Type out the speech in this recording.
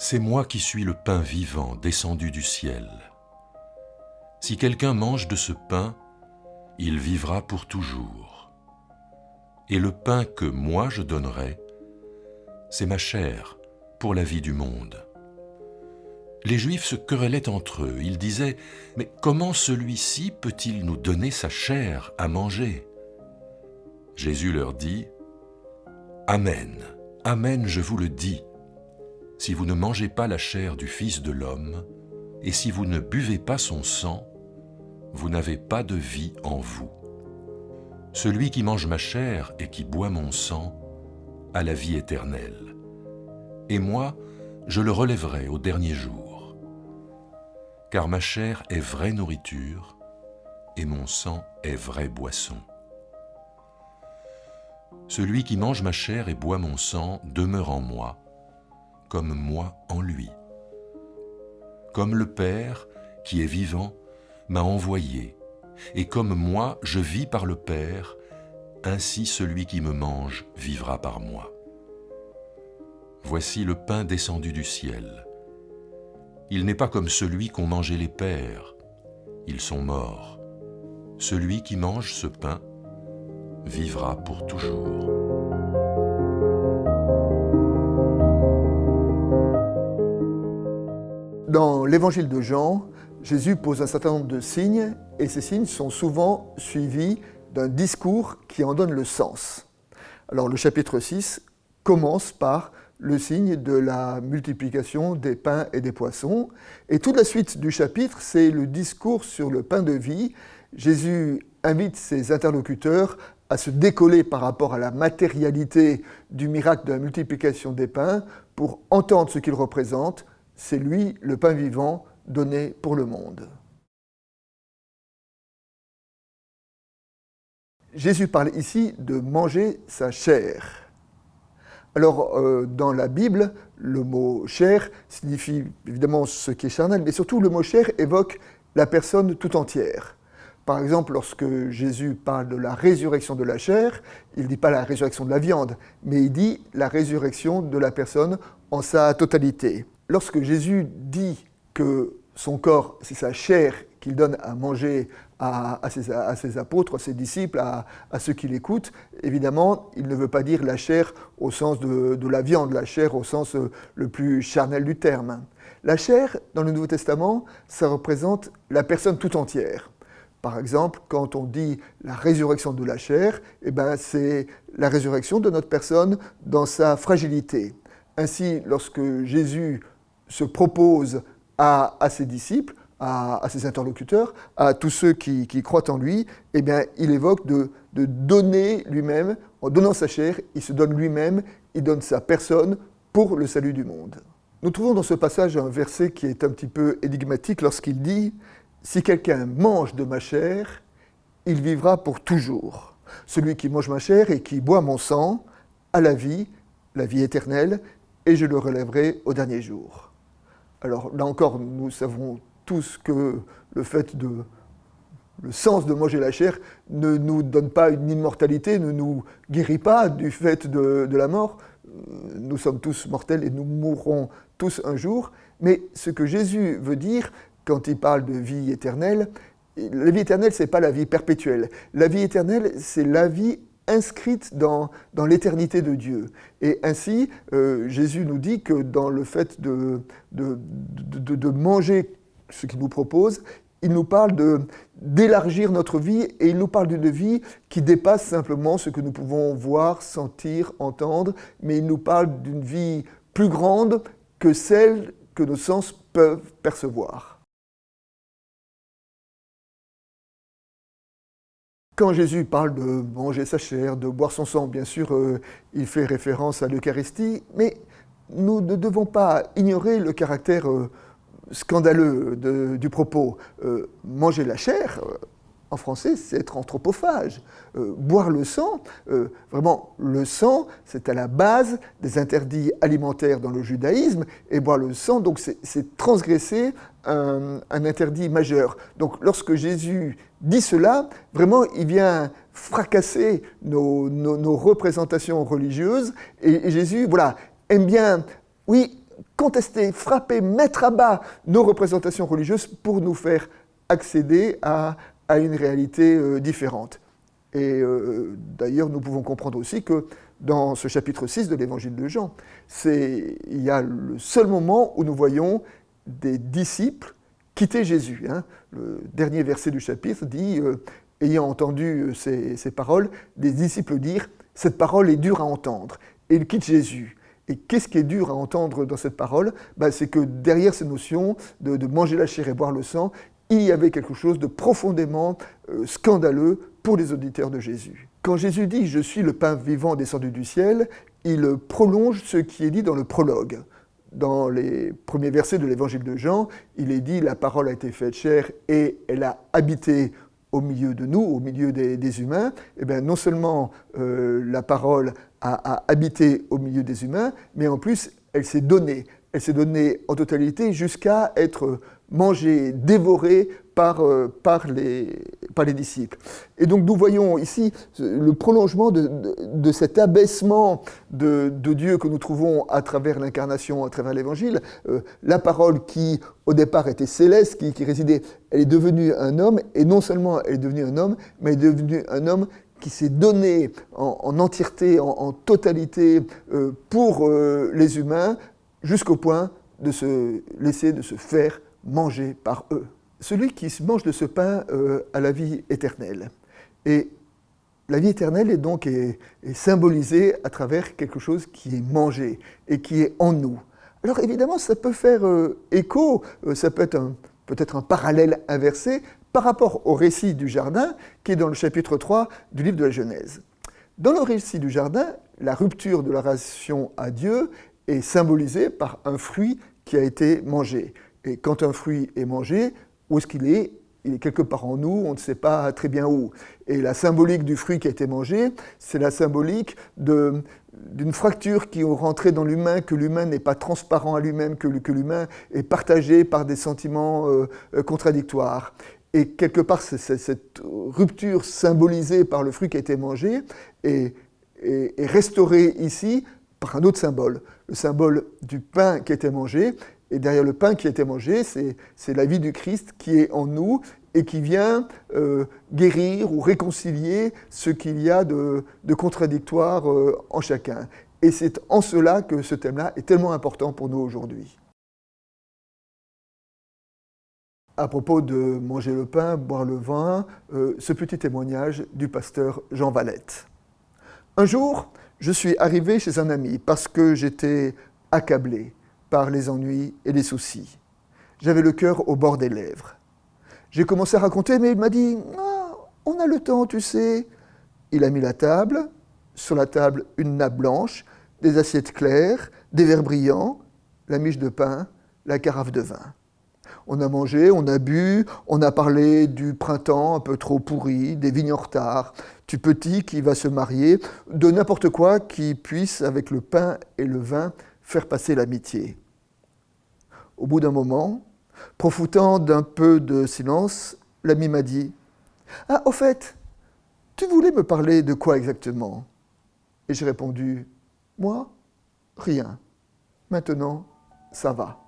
C'est moi qui suis le pain vivant descendu du ciel. Si quelqu'un mange de ce pain, il vivra pour toujours. Et le pain que moi je donnerai, c'est ma chair pour la vie du monde. Les Juifs se querellaient entre eux. Ils disaient « Mais comment celui-ci peut-il nous donner sa chair à manger ?» Jésus leur dit « Amen, Amen, je vous le dis. Si vous ne mangez pas la chair du Fils de l'homme, et si vous ne buvez pas son sang, vous n'avez pas de vie en vous. Celui qui mange ma chair et qui boit mon sang a la vie éternelle. Et moi, je le relèverai au dernier jour. Car ma chair est vraie nourriture, et mon sang est vraie boisson. Celui qui mange ma chair et boit mon sang demeure en moi, comme moi en lui. Comme le Père, qui est vivant, m'a envoyé, et comme moi je vis par le Père, ainsi celui qui me mange vivra par moi. Voici le pain descendu du ciel. Il n'est pas comme celui qu'ont mangé les pères, ils sont morts. Celui qui mange ce pain vivra pour toujours. Dans l'évangile de Jean, Jésus pose un certain nombre de signes et ces signes sont souvent suivis d'un discours qui en donne le sens. Alors le chapitre 6 commence par le signe de la multiplication des pains et des poissons et toute la suite du chapitre, c'est le discours sur le pain de vie. Jésus invite ses interlocuteurs à se décoller par rapport à la matérialité du miracle de la multiplication des pains pour entendre ce qu'il représente. C'est lui, le pain vivant, donné pour le monde. Jésus parle ici de manger sa chair. Alors, dans la Bible, le mot « chair » signifie évidemment ce qui est charnel, mais surtout le mot « chair » évoque la personne tout entière. Par exemple, lorsque Jésus parle de la résurrection de la chair, il ne dit pas la résurrection de la viande, mais il dit la résurrection de la personne en sa totalité. Lorsque Jésus dit que son corps, c'est sa chair qu'il donne à manger à ses apôtres, à ses disciples, à ceux qui l'écoutent, évidemment, il ne veut pas dire la chair au sens de la viande, la chair au sens le plus charnel du terme. La chair, dans le Nouveau Testament, ça représente la personne tout entière. Par exemple, quand on dit la résurrection de la chair, eh ben, c'est la résurrection de notre personne dans sa fragilité. Ainsi, lorsque Jésus se propose à ses disciples, à ses interlocuteurs, à tous ceux qui croient en lui, eh bien, il évoque de donner lui-même, en donnant sa chair, il se donne lui-même, il donne sa personne pour le salut du monde. Nous trouvons dans ce passage un verset qui est un petit peu énigmatique lorsqu'il dit « Si quelqu'un mange de ma chair, il vivra pour toujours. Celui qui mange ma chair et qui boit mon sang a la vie éternelle, et je le relèverai au dernier jour. » Alors là encore, nous savons tous que le sens de manger la chair ne nous donne pas une immortalité, ne nous guérit pas du fait de la mort. Nous sommes tous mortels et nous mourrons tous un jour. Mais ce que Jésus veut dire quand il parle de vie éternelle, la vie éternelle, ce n'est pas la vie perpétuelle. La vie éternelle, c'est la vie inscrite dans l'éternité de Dieu. Et ainsi, Jésus nous dit que dans le fait de manger ce qu'il nous propose, il nous parle d'élargir notre vie et il nous parle d'une vie qui dépasse simplement ce que nous pouvons voir, sentir, entendre, mais il nous parle d'une vie plus grande que celle que nos sens peuvent percevoir. Quand Jésus parle de manger sa chair, de boire son sang, bien sûr, il fait référence à l'Eucharistie, mais nous ne devons pas ignorer le caractère scandaleux du propos. Manger la chair, en français, c'est être anthropophage. Boire le sang, vraiment, le sang, c'est à la base des interdits alimentaires dans le judaïsme, et boire le sang, donc c'est transgresser un interdit majeur. Donc lorsque Jésus dit cela, vraiment, il vient fracasser nos représentations religieuses, et Jésus, voilà, aime bien, oui, contester, frapper, mettre à bas nos représentations religieuses pour nous faire accéder à une réalité différente. Et d'ailleurs, nous pouvons comprendre aussi que dans ce chapitre 6 de l'évangile de Jean, il y a le seul moment où nous voyons des disciples quitter Jésus. Hein. Le dernier verset du chapitre dit, ayant entendu ces paroles, des disciples dirent « Cette parole est dure à entendre ». Et ils quittent Jésus. Et qu'est-ce qui est dur à entendre dans cette parole ? C'est que derrière ces notions de manger la chair et boire le sang, il y avait quelque chose de profondément scandaleux pour les auditeurs de Jésus. Quand Jésus dit « Je suis le pain vivant descendu du ciel », il prolonge ce qui est dit dans le prologue. Dans les premiers versets de l'évangile de Jean, il est dit « La parole a été faite chair et elle a habité au milieu de nous, au milieu des humains ». Eh bien, non seulement la parole a habité au milieu des humains, mais en plus, elle s'est donnée. Elle s'est donnée en totalité jusqu'à être mangée, dévorée par les disciples. Et donc nous voyons ici le prolongement de cet abaissement de Dieu que nous trouvons à travers l'incarnation, à travers l'Évangile. La parole qui, au départ, était céleste, qui résidait, elle est devenue un homme, et non seulement elle est devenue un homme, mais elle est devenue un homme qui s'est donné en entièreté, en totalité pour les humains, jusqu'au point de se laisser, de se faire manger par eux. Celui qui se mange de ce pain a la vie éternelle. Et la vie éternelle est donc symbolisée à travers quelque chose qui est mangé et qui est en nous. Alors évidemment, ça peut faire écho, ça peut être peut-être un parallèle inversé par rapport au récit du jardin qui est dans le chapitre 3 du livre de la Genèse. Dans le récit du jardin, la rupture de la relation à Dieu est symbolisée par un fruit qui a été mangé. Et quand un fruit est mangé, où est-ce qu'il est ? Il est quelque part en nous, on ne sait pas très bien où. Et la symbolique du fruit qui a été mangé, c'est la symbolique d'une fracture qui est rentrée dans l'humain, que l'humain n'est pas transparent à lui-même, que l'humain est partagé par des sentiments contradictoires. Et quelque part, cette rupture symbolisée par le fruit qui a été mangé est restaurée ici par un autre symbole, le symbole du pain qui a été mangé. Et derrière le pain qui a été mangé, c'est la vie du Christ qui est en nous et qui vient guérir ou réconcilier ce qu'il y a de contradictoire en chacun. Et c'est en cela que ce thème-là est tellement important pour nous aujourd'hui. À propos de manger le pain, boire le vin, ce petit témoignage du pasteur Jean Valette. Un jour, je suis arrivé chez un ami parce que j'étais accablé par les ennuis et les soucis. J'avais le cœur au bord des lèvres. J'ai commencé à raconter, mais il m'a dit « Ah, on a le temps, tu sais ». Il a mis la table, sur la table une nappe blanche, des assiettes claires, des verres brillants, la miche de pain, la carafe de vin. On a mangé, on a bu, on a parlé du printemps un peu trop pourri, des vignes en retard, du petit qui va se marier, de n'importe quoi qui puisse, avec le pain et le vin, faire passer l'amitié. Au bout d'un moment, profitant d'un peu de silence, l'ami m'a dit « Ah, au fait, tu voulais me parler de quoi exactement ?» Et j'ai répondu « Moi, rien. Maintenant, ça va. »